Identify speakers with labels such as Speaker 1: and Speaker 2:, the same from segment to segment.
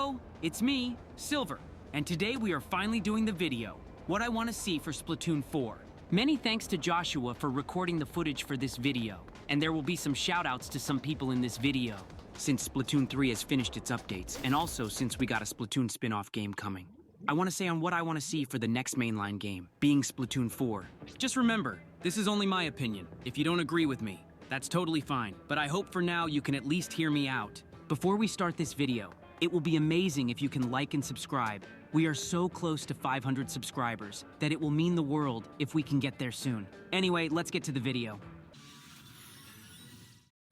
Speaker 1: Hello, it's me, Silver, and today we are finally doing the video, what I want to see for Splatoon 4. Many thanks to Joshua for recording the footage for this video, and there will be some shoutouts to some people in this video, since Splatoon 3 has finished its updates, and also since we got a Splatoon spin-off game coming. I want to say on what I want to see for the next mainline game, being Splatoon 4. Just remember, this is only my opinion. If you don't agree with me, that's totally fine, but I hope for now you can at least hear me out. Before we start this video, it will be amazing if you can like and subscribe. We are so close to 500 subscribers that it will mean the world if we can get there soon. Anyway, let's get to the video.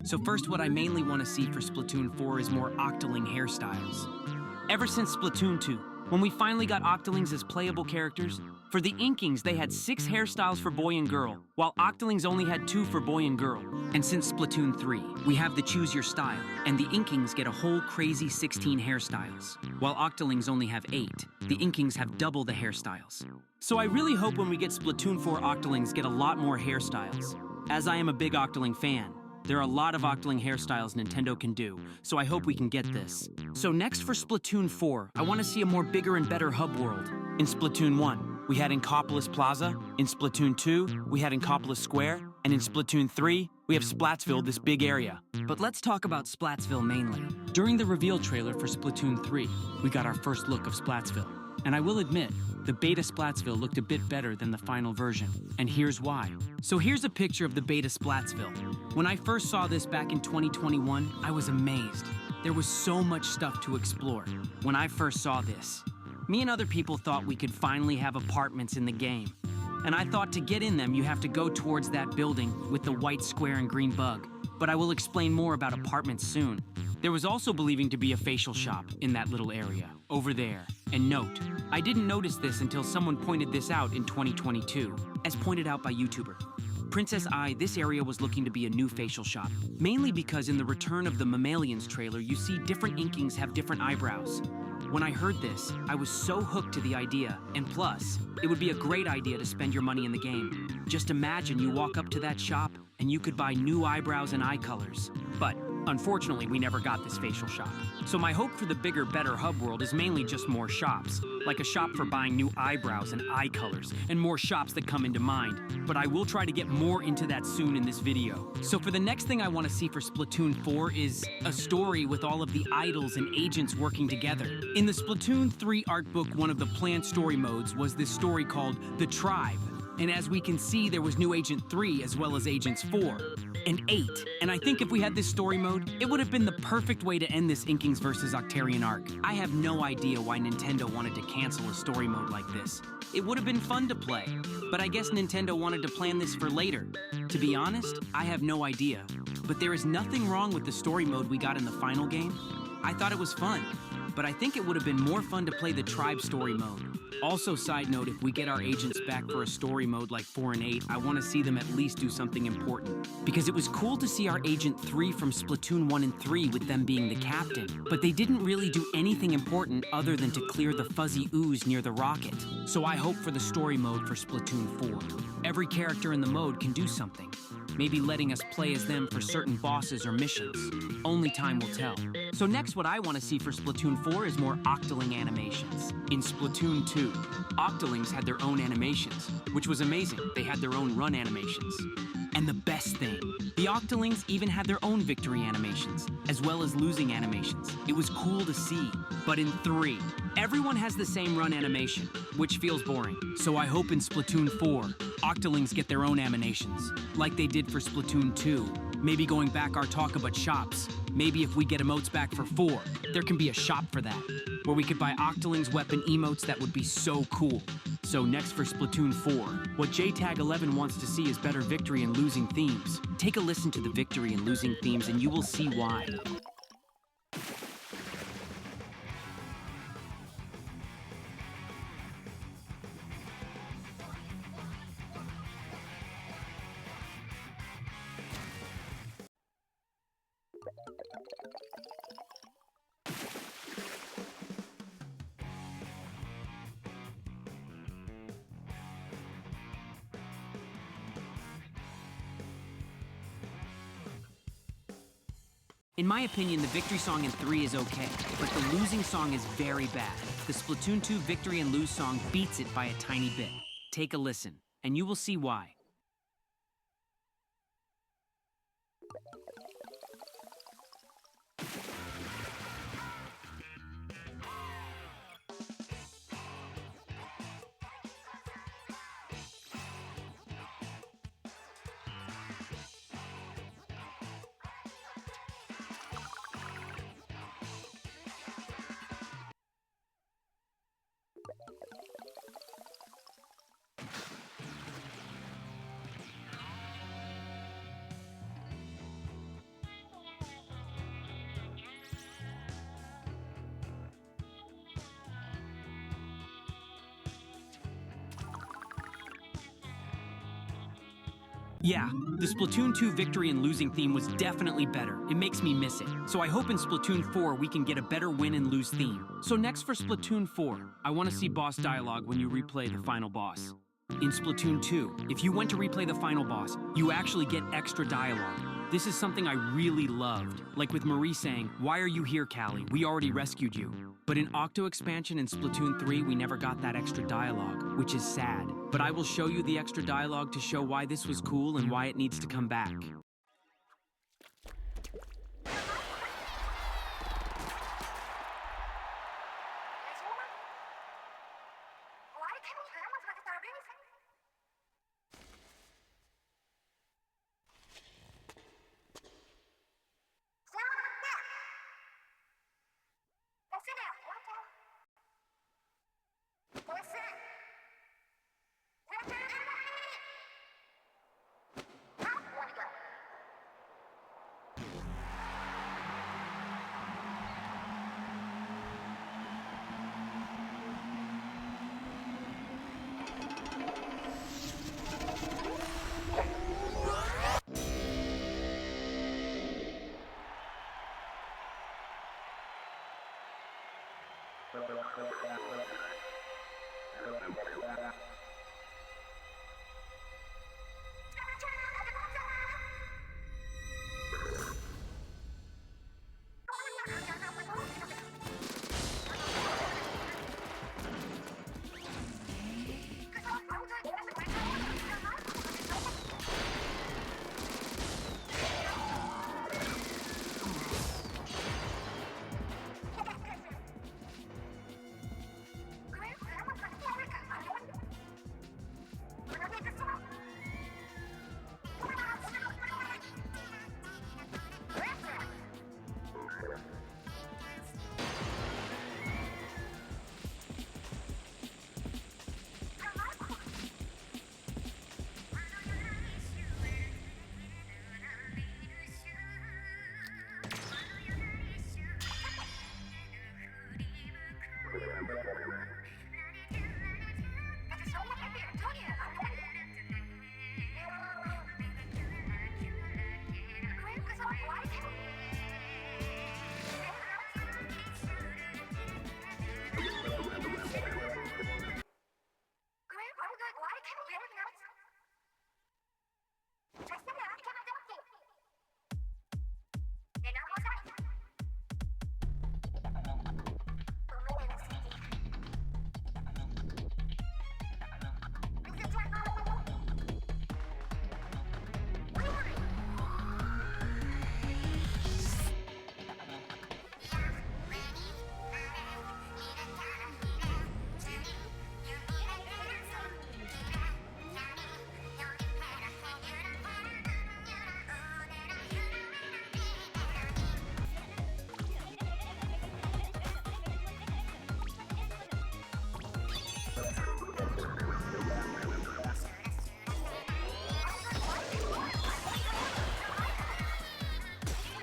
Speaker 1: So first, what I mainly want to see for Splatoon 4 is more Octoling hairstyles. Ever since Splatoon 2, when we finally got Octolings as playable characters, for the Inkings they had 6 hairstyles for boy and girl, while Octolings only had 2 for boy and girl. And since Splatoon 3, we have the Choose Your Style, and the Inkings get a whole crazy 16 hairstyles, while Octolings only have 8. The Inkings have double the hairstyles. So I really hope when we get Splatoon 4 Octolings get a lot more hairstyles. As I am a big Octoling fan, there are a lot of Octoling hairstyles Nintendo can do, so I hope we can get this. So next for Splatoon 4, I want to see a more bigger and better hub world. In Splatoon 1, we had Inkopolis Plaza. In Splatoon 2, we had Inkopolis Square. And in Splatoon 3, we have Splatsville, this big area. But let's talk about Splatsville mainly. During the reveal trailer for Splatoon 3, we got our first look of Splatsville. And I will admit, the beta Splatsville looked a bit better than the final version, and here's why. So here's a picture of the beta Splatsville. When I first saw this back in 2021, I was amazed. There was so much stuff to explore. When I first saw this, me and other people thought we could finally have apartments in the game. And I thought to get in them, you have to go towards that building with the white square and green bug. But I will explain more about apartments soon. There was also believing to be a facial shop in that little area, over there. And note, I didn't notice this until someone pointed this out in 2022, as pointed out by YouTuber Princess I. This area was looking to be a new facial shop, mainly because in the Return of the Mammalians trailer, you see different Inkings have different eyebrows. When I heard this, I was so hooked to the idea, and plus, it would be a great idea to spend your money in the game. Just imagine you walk up to that shop, and you could buy new eyebrows and eye colors. But unfortunately, we never got this facial shop. So my hope for the bigger, better hub world is mainly just more shops, like a shop for buying new eyebrows and eye colors, and more shops that come into mind. But I will try to get more into that soon in this video. So for the next thing I want to see for Splatoon 4 is a story with all of the idols and agents working together. In the Splatoon 3 art book, one of the planned story modes was this story called The Tribe. And as we can see, there was new Agent 3 as well as Agents 4 and 8. And I think if we had this story mode, it would have been the perfect way to end this Inkings vs. Octarian arc. I have no idea why Nintendo wanted to cancel a story mode like this. It would have been fun to play, but I guess Nintendo wanted to plan this for later. To be honest, I have no idea. But there is nothing wrong with the story mode we got in the final game. I thought it was fun, but I think it would have been more fun to play the Tribe story mode. Also, side note, if we get our agents back for a story mode like 4 and 8, I want to see them at least do something important. Because it was cool to see our Agent 3 from Splatoon 1 and 3 with them being the captain, but they didn't really do anything important other than to clear the fuzzy ooze near the rocket. So I hope for the story mode for Splatoon 4. Every character in the mode can do something. Maybe letting us play as them for certain bosses or missions. Only time will tell. So next, what I want to see for Splatoon 4 is more Octoling animations. In Splatoon 2, Octolings had their own animations, which was amazing. They had their own run animations. And the best thing, the Octolings even had their own victory animations, as well as losing animations. It was cool to see. But in 3, everyone has the same run animation, which feels boring. So I hope in Splatoon 4, Octolings get their own animations, like they did for Splatoon 2. Maybe going back our talk about shops. Maybe if we get emotes back for 4, there can be a shop for that, where we could buy Octolings weapon emotes. That would be so cool. So next for Splatoon 4, what JTAG11 wants to see is better victory and losing themes. Take a listen to the victory and losing themes and you will see why. In my opinion, the victory song in 3 is okay, but the losing song is very bad. The Splatoon 2 victory and lose song beats it by a tiny bit. Take a listen, and you will see why. Yeah, the Splatoon 2 victory and losing theme was definitely better. It makes me miss it. So I hope in Splatoon 4 we can get a better win and lose theme. So next for Splatoon 4, I want to see boss dialogue when you replay the final boss. In Splatoon 2, if you went to replay the final boss, you actually get extra dialogue. This is something I really loved, like with Marie saying, "Why are you here, Callie? We already rescued you." But in Octo Expansion and Splatoon 3, we never got that extra dialogue, which is sad. But I will show you the extra dialogue to show why this was cool and why it needs to come back.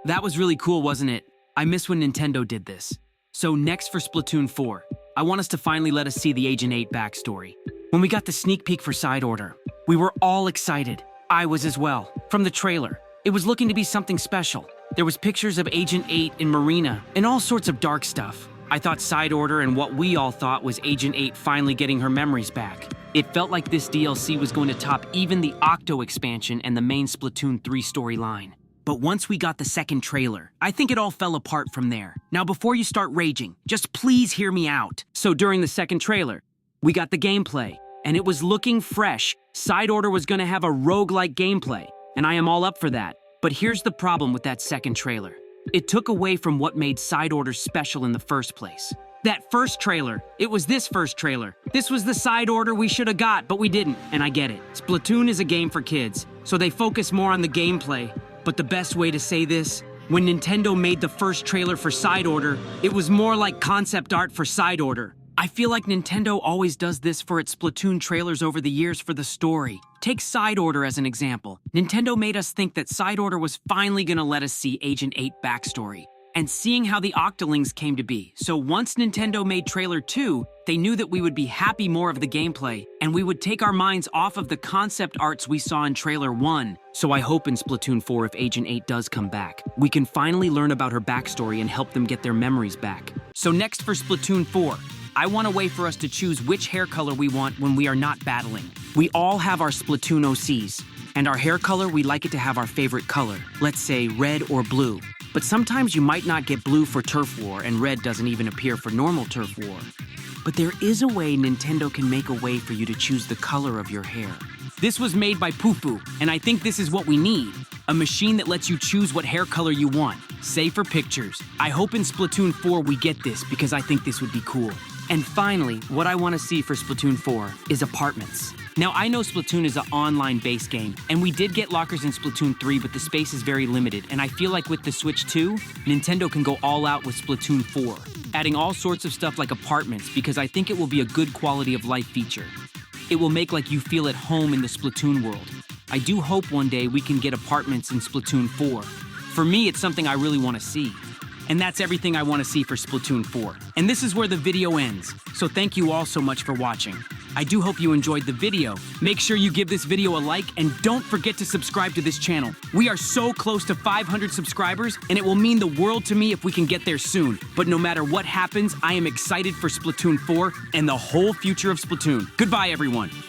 Speaker 1: That was really cool, wasn't it? I miss when Nintendo did this. So next for Splatoon 4, I want us to finally let us see the Agent 8 backstory. When we got the sneak peek for Side Order, we were all excited. I was as well. From the trailer, it was looking to be something special. There was pictures of Agent 8 in Marina and all sorts of dark stuff. I thought Side Order and what we all thought was Agent 8 finally getting her memories back. It felt like this DLC was going to top even the Octo expansion and the main Splatoon 3 storyline. But once we got the second trailer, I think it all fell apart from there. Now before you start raging, just please hear me out. So during the second trailer, we got the gameplay, and it was looking fresh. Side Order was gonna have a roguelike gameplay, and I am all up for that. But here's the problem with that second trailer. It took away from what made Side Order special in the first place. That first trailer, it was this first trailer. This was the Side Order we should have got, but we didn't, and I get it. Splatoon is a game for kids, so they focus more on the gameplay. But the best way to say this, when Nintendo made the first trailer for Side Order, it was more like concept art for Side Order. I feel like Nintendo always does this for its Splatoon trailers over the years for the story. Take Side Order as an example. Nintendo made us think that Side Order was finally gonna let us see Agent 8 backstory, and seeing how the Octolings came to be. So once Nintendo made trailer 2, they knew that we would be happy more of the gameplay, and we would take our minds off of the concept arts we saw in trailer 1. So I hope in Splatoon 4, if Agent 8 does come back, we can finally learn about her backstory and help them get their memories back. So next for Splatoon 4, I want a way for us to choose which hair color we want when we are not battling. We all have our Splatoon OCs, and our hair color, we like it to have our favorite color. Let's say red or blue. But sometimes you might not get blue for Turf War, and red doesn't even appear for normal Turf War. But there is a way Nintendo can make a way for you to choose the color of your hair. This was made by Poofoo, and I think this is what we need. A machine that lets you choose what hair color you want, say for pictures. I hope in Splatoon 4 we get this because I think this would be cool. And finally, what I want to see for Splatoon 4 is apartments. Now, I know Splatoon is an online-based game, and we did get lockers in Splatoon 3, but the space is very limited, and I feel like with the Switch 2, Nintendo can go all out with Splatoon 4, adding all sorts of stuff like apartments, because I think it will be a good quality of life feature. It will make like you feel at home in the Splatoon world. I do hope one day we can get apartments in Splatoon 4. For me, it's something I really want to see. And that's everything I want to see for Splatoon 4. And this is where the video ends. So thank you all so much for watching. I do hope you enjoyed the video. Make sure you give this video a like and don't forget to subscribe to this channel. We are so close to 500 subscribers and it will mean the world to me if we can get there soon. But no matter what happens, I am excited for Splatoon 4 and the whole future of Splatoon. Goodbye, everyone.